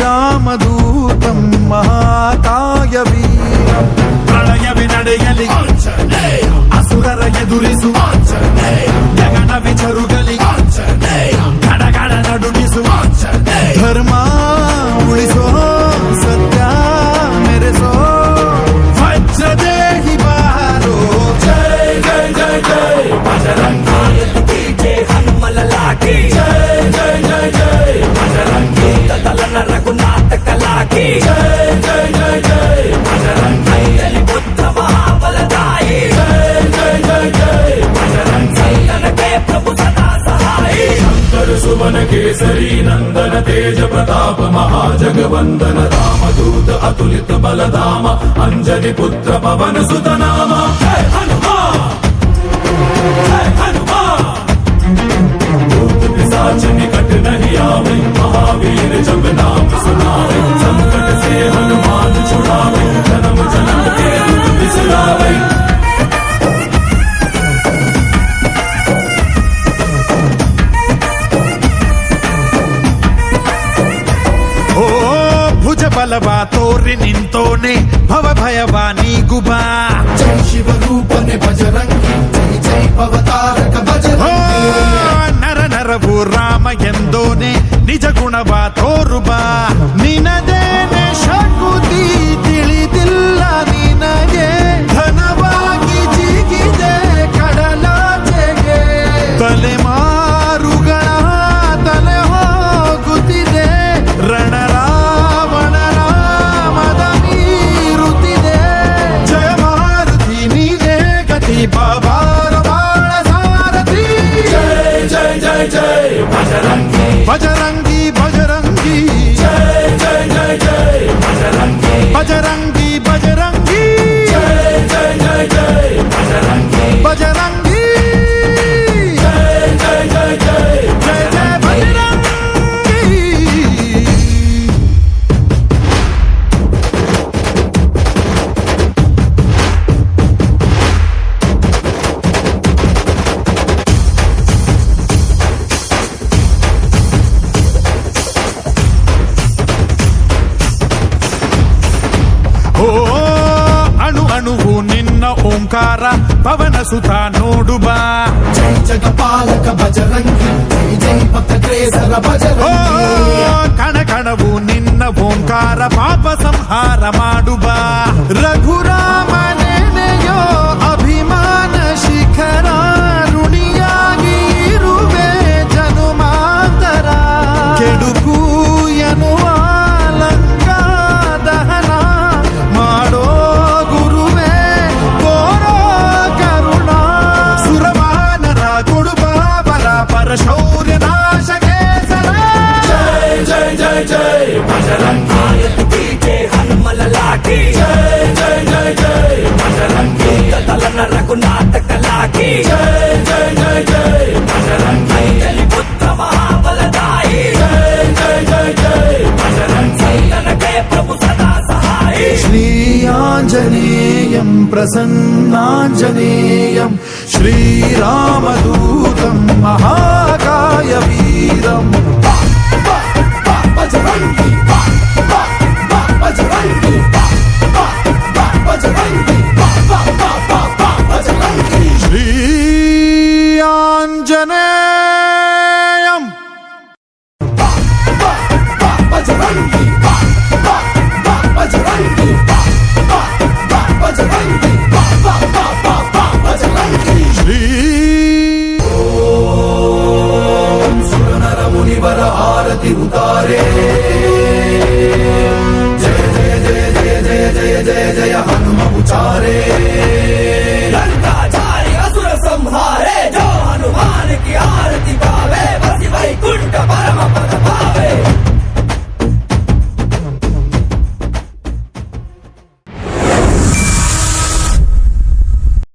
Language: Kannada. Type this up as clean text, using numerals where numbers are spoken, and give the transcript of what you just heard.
ಶ್ರೀರಾಮದೂತಂ ಮಹಾಕಾಯ ವೀರಂ ಪ್ರಳಯವೇ ನಡೆಯಲಿ ಅಸುರರ ಎದುರಿಸು ಗಗನ ವಿಚರುಗಲಿ ಗಡಗಡ ನಡುಗಿಸು ಧರ್ಮ ಉಳಿಸೋ ಸತ್ಯ ಮೆರೆಸೋ ವಜ್ರದೇಹಿ ಬಾರೋ ಜೈ ಜೈ ಜೈ ಜೈ ಬಜರಂಗಿ ಜೈ ಹನುಮಲ ಲಾಠಿ ಜೈ ಜೈ ಜೈ ಜೈ ಬಜರಂಗಿ ತಲನ ರಘುನಾಥ ಕಲಾಕಿ ಜೈ ಜೈ ಜೈ ಜೈ ಬಜರಂಗಿ ಪುತ್ರ ಮಹಾಬಲದಾಯಿ ಜೈ ಜೈ ಜೈ ಜೈ ಬಜರಂಗಿ ಸಂತನಕ್ಕೆ ಪ್ರಭು ಸದಾ ಸಹಾಯಿ ಶಂಕರ ಸುವನ ಕೇಸರಿ ನಂದನ ತೇಜ ಪ್ರತಾಪ ಮಹಾಜಗವಂದನ ರಾಮದೂತ ಅತುಲಿತ ಬಲಧಾಮ ಅಂಜನಿ ಪುತ್ರ ಪವನ ಸುತ ನಾಮ ಜೈ ಹನುಮಾ जय हनुमान भूत पिशाच निकट नहीं आवे महावीर जब नाम सुनावे संकट से हनुमान छुड़ावे जन्म जन्म के दुख बिसरावे ಓ ಭುಜ ಬಲವ ತೋರಿ ನಿಂತೋನೆ ಭವ ಭಯವ ನೀಗುಬಾ जय शिव रूपने बजरंगी जय जय अवतारक बजरंगी ನರ ನರವು ರಾಮ ಎಂದೋನೆ ನಿಜ ಗುಣವ ತೋರುಬಾ ನಿನದೇನೆ ಶಕುತಿ ತಿಳಿದಿಲ್ಲ ನಿನಗೆ ಧನವಾಗಿ ಜಿಗಿದೆ ಕಡಲಾಚೆಗೆ ತಲೆಮಾರುಗಳ ತಲೆ ಹೋಗುತ್ತಿದೆ ರಣರಾವಣ ರಾಮದ ಮೀರುತ್ತಿದೆ ಜಯ ಮಾರುತಿ ನೀನೇ ಗತಿ ಬಾಬಾರ ಬಾಳ ಸಾರಥಿ जय जय जय जय बजरंगी ಬಜರಂಗಿ ಬಜರಂಗಿ जय जय जय जय बजरंगी ಬಜರಂಗಿ ಬಜರಂಗಿ जय जय जय जय बजरंगी ಬಜರಂಗಿ जय जय जय जय ಜಯ ಜಯ ಬಜರಂಗಿ ಓ ಅಣು ಅಣುವು ನಿನ್ನ ಓಂಕಾರ ಪವನ ಸುತ ನೋಡುಬಾ जय जगपालक बजरंगी जय जय पथग्रेसर ಓ बजरंगी ಕಣ ಕಣವು ನಿನ್ನ ಓಂಕಾರ ಪಾಪ ಸಂಹಾರ ಮಾಡುಬಾ ರಘುರಾಮನೆನೆಯೋ ಅಭಿಮಾನ ಶಿಖರ ಋಣಿಯಾಗಿ ಇರುವೆ ಜನುಮಾಂತರ ಕೆಡುಕು ಎನ್ನುವ ಲಂಕಾ ದಹನ ಮಾಡೋ ಗುರುವೇ ಕೋರೋ ಕರುಣ ಸುರವಾನರ ಕೊಡುಬ ಬಲ ಪರ ಶೌರ್ಯ ನಾಶಕ್ಕೆ ಸರ जय जय जय जय बजरंगी जय हनुमल लाठी जय जय जय जय बजरंगी तलन रघुनाथ कलाकी जय जय जय जय बजरंगी पुत्र महाबलदाई जय जय जय जय बजरंगी संतनके प्रभु सदा सहाई श्रीयाञ्जनेयं प्रसन्नाञ्जनेयं श्रीरामदूतं महा